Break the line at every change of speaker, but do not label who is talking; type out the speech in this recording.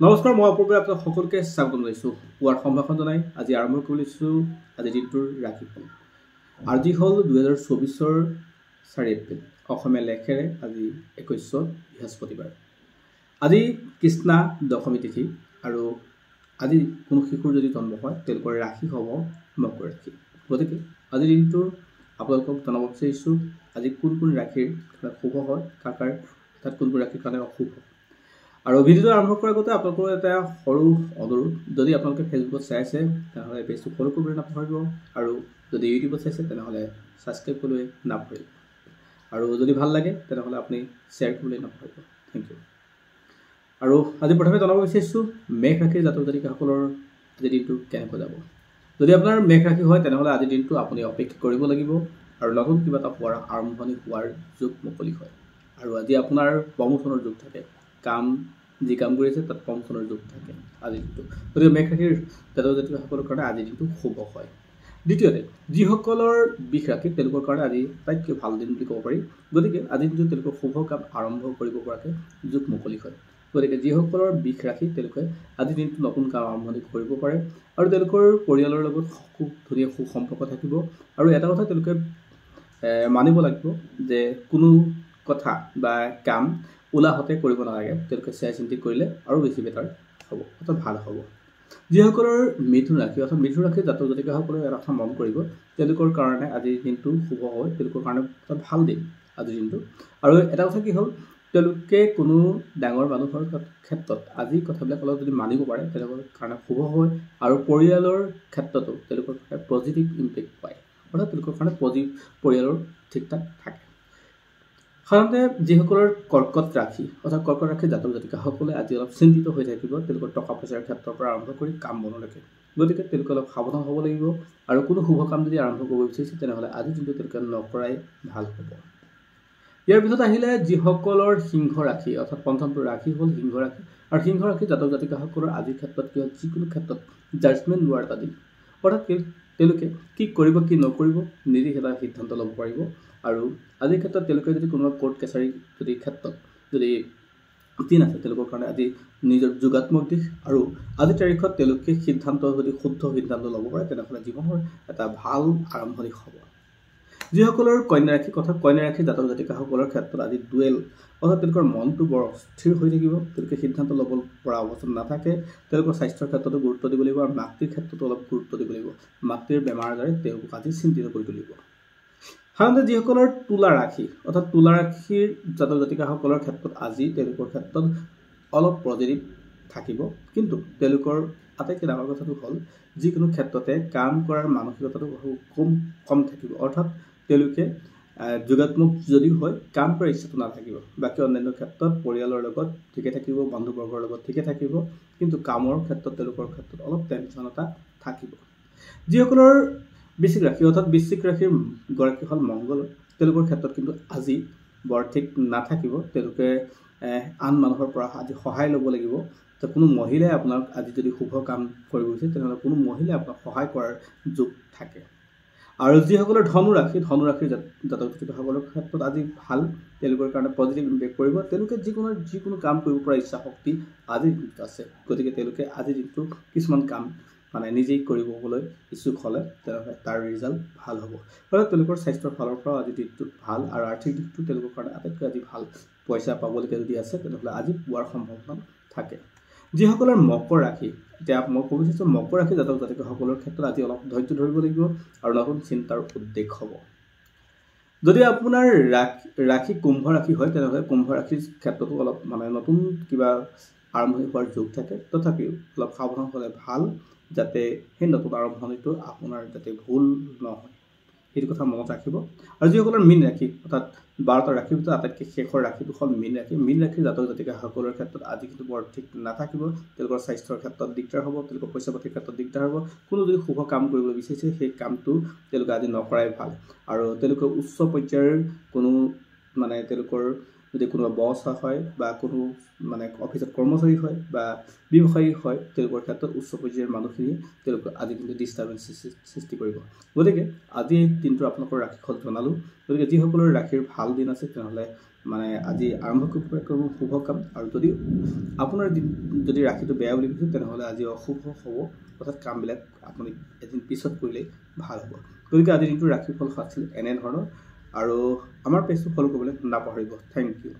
নমস্কাৰ, মই অপূৰ্ব আপোনাক সকলোকে স্বাগতম জনাইছোঁ। পুৱাৰ সম্ভাষণ জনাই আজি আৰম্ভ কৰিছোঁ আজিৰ দিনটোৰ ৰাশিফল। আজি হ'ল 2024 4 এপ্ৰিল, অসমীয়া লেখেৰে আজি 21 বৃহস্পতিবাৰ। আজি কৃষ্ণা দশমী তিথি আৰু আজি কোনো শিশুৰ যদি জন্ম হয় তেওঁলোকৰ ৰাশি হ'ব মকৰ ৰাশি। গতিকে আজিৰ দিনটোৰ আপোনালোকক জনাব বিচাৰিছোঁ আজি কোন কোন ৰাশিৰ শুভ হয়, কাৰ তাত কোন কোন ৰাশিৰ কাৰণে অশুভ। আৰু ভিডিঅ'টো আৰম্ভ কৰাৰ আগতে আপোনালোকৰ এটা সৰু অনুৰোধ, যদি আপোনালোকে ফেচবুকত চাই আছে তেনেহ'লে পেজটো ফ'ল' কৰিবলৈ নাপাহৰিব, আৰু যদি ইউটিউবত চাইছে তেনেহ'লে ছাবস্ক্ৰাইব কৰিবলৈ নাপাহৰিব, আৰু যদি ভাল লাগে তেনেহ'লে আপুনি শ্বেয়াৰ কৰিবলৈ নাপাহৰিব। Thank you. আৰু আজি প্ৰথমে জনাব বিচাৰিছোঁ মেঘ ৰাশিৰ জাতক জাতিকাসকলৰ আজিৰ দিনটো কেনেকৈ যাব। যদি আপোনাৰ মেঘ ৰাশি হয় তেনেহ'লে আজিৰ দিনটো আপুনি অপেক্ষা কৰিব লাগিব, আৰু নতুন কিবা এটা হোৱাৰ আৰম্ভণি হোৱাৰ যোগ মুকলি হয়। আৰু আজি আপোনাৰ প্ৰমোচনৰ যোগ থাকে, যি কাম কৰি আছে তাত প্ৰমোচনৰ যোগ থাকে আজিৰ দিনটো। গতিকে মেঘ ৰাশিৰ জাতক জাতিকাসকলৰ কাৰণে আজিৰ দিনটো শুভ হয়। দ্বিতীয়তে, যিসকলৰ বৃষ ৰাশি তেওঁলোকৰ কাৰণে আজি আটাইতকৈ ভাল দিন বুলি ক'ব পাৰি। গতিকে আজিৰ দিনটো তেওঁলোকৰ শুভ কাম আৰম্ভ কৰিব পৰাকৈ যোগ মুকলি হয়। গতিকে যিসকলৰ বৃষ ৰাশি তেওঁলোকে আজিৰ দিনটো নতুন কাম আৰম্ভণি কৰিব পাৰে, আৰু তেওঁলোকৰ পৰিয়ালৰ লগত খুব ধুনীয়া সুসম্পৰ্ক থাকিব। আৰু এটা কথা তেওঁলোকে মানিব লাগিব যে কোনো কথা বা কাম উলাহতে কৰিব নালাগে, তেওঁলোকে চাই চিন্তি কৰিলে আৰু বেছি বেটাৰ হ'ব, অৰ্থাৎ ভাল হ'ব। যিসকলৰ মিথুন ৰাশি অৰ্থাৎ মিথুন ৰাশিৰ জাতক জাতিকাসকলে এটা কথা মন কৰিব, তেওঁলোকৰ কাৰণে আজিৰ দিনটো শুভ হয়, তেওঁলোকৰ কাৰণে এটা ভাল দিন আজিৰ দিনটো। আৰু এটা কথা কি হ'ল, তেওঁলোকে কোনো ডাঙৰ মানুহৰ ক্ষেত্ৰত আজি কথাবিলাক অলপ যদি মানিব পাৰে তেওঁলোকৰ কাৰণে শুভ হয়, আৰু পৰিয়ালৰ ক্ষেত্ৰতো তেওঁলোকৰ পজিটিভ ইম্পেক্ট পায়, অৰ্থাৎ তেওঁলোকৰ কাৰণে পৰিয়ালৰ ঠিক ঠাক থাকে। সাধাৰণতে যিসকলৰ কৰ্কট ৰাশি অৰ্থাৎ কৰ্কট ৰাশিৰ জাতক জাতিকাসকলে আজি অলপ চিন্তিত হৈ থাকিব তেওঁলোকৰ টকা পইচাৰ ক্ষেত্ৰৰ পৰা আৰম্ভ কৰি কাম বনলৈকে। গতিকে তেওঁলোকে অলপ সাৱধান হ'ব লাগিব, আৰু কোনো শুভ কাম যদি আৰম্ভ কৰিব বিচাৰিছে তেনেহ'লে আজি কিন্তু তেওঁলোকে নকৰাই ভাল হ'ব। ইয়াৰ পিছত আহিলে যিসকলৰ সিংহ ৰাশি অৰ্থাৎ পঞ্চমটো ৰাশি হ'ল সিংহ ৰাশি, আৰু সিংহ ৰাশিৰ জাতক জাতিকাসকলৰ আজিৰ ক্ষেত্ৰত কি হ'ল, যিকোনো ক্ষেত্ৰত জাজমেণ্ট লোৱাৰ এটা দিন, অৰ্থাৎ তেওঁলোকে কি কৰিব কি নকৰিব নিজে এটা সিদ্ধান্ত ল'ব পাৰিব। আৰু আজিৰ ক্ষেত্ৰত তেওঁলোকে যদি কোনোবা কোৰ্ট কাছাৰী যদি ক্ষেত্ৰত যদি দিন আছে তেওঁলোকৰ কাৰণে আজি নিজৰ যোগাত্মক দিশ, আৰু আজিৰ তাৰিখত তেওঁলোকে সিদ্ধান্ত যদি শুদ্ধ সিদ্ধান্ত ল'ব পাৰে তেনেহ'লে জীৱনৰ এটা ভাল আৰম্ভণি হ'ব। যিসকলৰ কন্যা ৰাশি কথা কন্যা ৰাশিৰ জাতক জাতিকাসকলৰ ক্ষেত্ৰত আজি ডুৱেল, অৰ্থাৎ তেওঁলোকৰ মনটো বৰ অস্থিৰ হৈ থাকিব, তেওঁলোকে সিদ্ধান্ত ল'ব পৰা অৱস্থাত নাথাকে। তেওঁলোকৰ স্বাস্থ্যৰ ক্ষেত্ৰতো গুৰুত্ব দিব লাগিব, আৰু মাতৃৰ ক্ষেত্ৰতো অলপ গুৰুত্ব দিব লাগিব। মাতৃৰ বেমাৰ আজাৰে তেওঁলোকক আজি চিন্তিত কৰি তুলিব। সাধাৰণতে যিসকলৰ তুলা ৰাশি অৰ্থাৎ তুলা ৰাশিৰ জাতক জাতিকাসকলৰ ক্ষেত্ৰত আজি তেওঁলোকৰ ক্ষেত্ৰত অলপ পজিটিভ থাকিব, কিন্তু তেওঁলোকৰ আটাইতকৈ ডাঙৰ কথাটো হ'ল যিকোনো ক্ষেত্ৰতে কাম কৰাৰ মানসিকতাটো কম থাকিব, অৰ্থাৎ তেওঁলোকে যোগাত্মক যদিও হয় কাম কৰাৰ ইচ্ছাটো নাথাকিব। বাকী অন্যান্য ক্ষেত্ৰত পৰিয়ালৰ লগত ঠিকে থাকিব, বন্ধুবৰ্গৰ লগত ঠিকে থাকিব, কিন্তু কামৰ ক্ষেত্ৰত তেওঁলোকৰ ক্ষেত্ৰত অলপ টেনশ্যন এটা থাকিব। যিসকলৰ বৃশ্চিক ৰাশি অৰ্থাৎ বৃশ্চিক ৰাশিৰ গৰাকী হ'ল মংগল, তেওঁলোকৰ ক্ষেত্ৰত কিন্তু আজি বৰ ঠিক নাথাকিব। তেওঁলোকে আন মানুহৰ পৰা আজি সহায় ল'ব লাগিব। কোনো মহিলাই আপোনাক আজি যদি শুভ কাম কৰিব বিচাৰে তেনেহ'লে কোনো মহিলাই আপোনাক সহায় কৰাৰ যোগ থাকে। আৰু যিসকলৰ ধনু ৰাশিৰ জাতক জাতিকাসকলৰ ক্ষেত্ৰত আজি ভাল, তেওঁলোকৰ কাৰণে পজিটিভ ইম্পেক্ট পৰিব। তেওঁলোকে যিকোনো কাম কৰিব পৰা ইচ্ছা শক্তি আজিৰ দিনটোত আছে। গতিকে তেওঁলোকে আজিৰ দিনটো কিছুমান কাম নিজেই কৰিবলৈ ইচ্ছুক হ'লে তেনেহ'লে তাৰ ৰিজাল্ট ভাল হ'ব। ফলত তেওঁলোকৰ স্বাস্থ্যৰ ফালৰ পৰাও আজিৰ দিনটোত ভাল, আৰু আৰ্থিক দিশটো তেওঁলোকৰ কাৰণে আটাইতকৈ আজি ভাল। পইচা পাবলৈকে যদি আছে তেনেহ'লে আজি পোৱাৰ সম্ভাৱনা থাকে। যিসকলৰ মকৰ ৰাশি, এতিয়া মই ক'ব বিচাৰিছোঁ মকৰ ৰাশি জাতক জাতিকাসকলৰ ক্ষেত্ৰত আজি অলপ ধৈৰ্য ধৰিব লাগিব, আৰু নতুন চিন্তাৰ উদ্বেগ হ'ব। যদি আপোনাৰ ৰাশি কুম্ভ ৰাশি হয় তেনেহ'লে কুম্ভ ৰাশিৰ ক্ষেত্ৰতো অলপ নতুন কিবা আৰম্ভণি হোৱাৰ যোগ থাকে, তথাপিও অলপ সাৱধান হ'লে ভাল, যাতে সেই নতুন আৰম্ভণিটো আপোনাৰ যাতে ভুল নহয় সেইটো কথা মনত ৰাখিব। আৰু যিসকলৰ মীন ৰাশি অৰ্থাৎ 12টা ৰাশিৰ ভিতৰত আটাইতকৈ শেষৰ ৰাশিটো হ'ল মীন ৰাশি। মীন ৰাশিৰ জাতক জাতিকাসকলৰ ক্ষেত্ৰত আজি কিন্তু বৰ ঠিক নাথাকিব। তেওঁলোকৰ স্বাস্থ্যৰ ক্ষেত্ৰত দিগদাৰ হ'ব, তেওঁলোকৰ পইচা পাতিৰ ক্ষেত্ৰত দিগদাৰ হ'ব। কোনো যদি শুভ কাম কৰিবলৈ বিচাৰিছে সেই কামটো তেওঁলোকে আজি নকৰাই ভাল। আৰু তেওঁলোকে উচ্চ পৰ্যায়ৰ কোনো তেওঁলোকৰ যদি কোনোবা বছ হয় বা কোনো অফিচত কৰ্মচাৰী হয় বা ব্যৱসায়ী হয়, তেওঁলোকৰ ক্ষেত্ৰত উচ্চ পৰ্যায়ৰ মানুহখিনিয়ে তেওঁলোকক আজি কিন্তু ডিষ্টাৰ্বেঞ্চ সৃষ্টি কৰিব। গতিকে আজি এই দিনটো আপোনালোকৰ ৰাশিফল জনালোঁ। গতিকে যিসকলৰ ৰাশিৰ ভাল দিন আছে তেনেহ'লে মানে আজি আৰম্ভ কৰিব শুভ কাম। আৰু আপোনাৰ যদি ৰাশিটো বেয়া বুলি কৈছোঁ তেনেহ'লে আজি অশুভ হ'ব, অৰ্থাৎ কামবিলাক আপুনি এদিন পিছত কৰিলেই ভাল হ'ব। গতিকে আজিৰ দিনটো ৰাশিফল আছিল এনেধৰণৰ। আৰু আমাৰ পেজটো ফ'ল' কৰিবলৈ নাপাহৰিব। Thank U.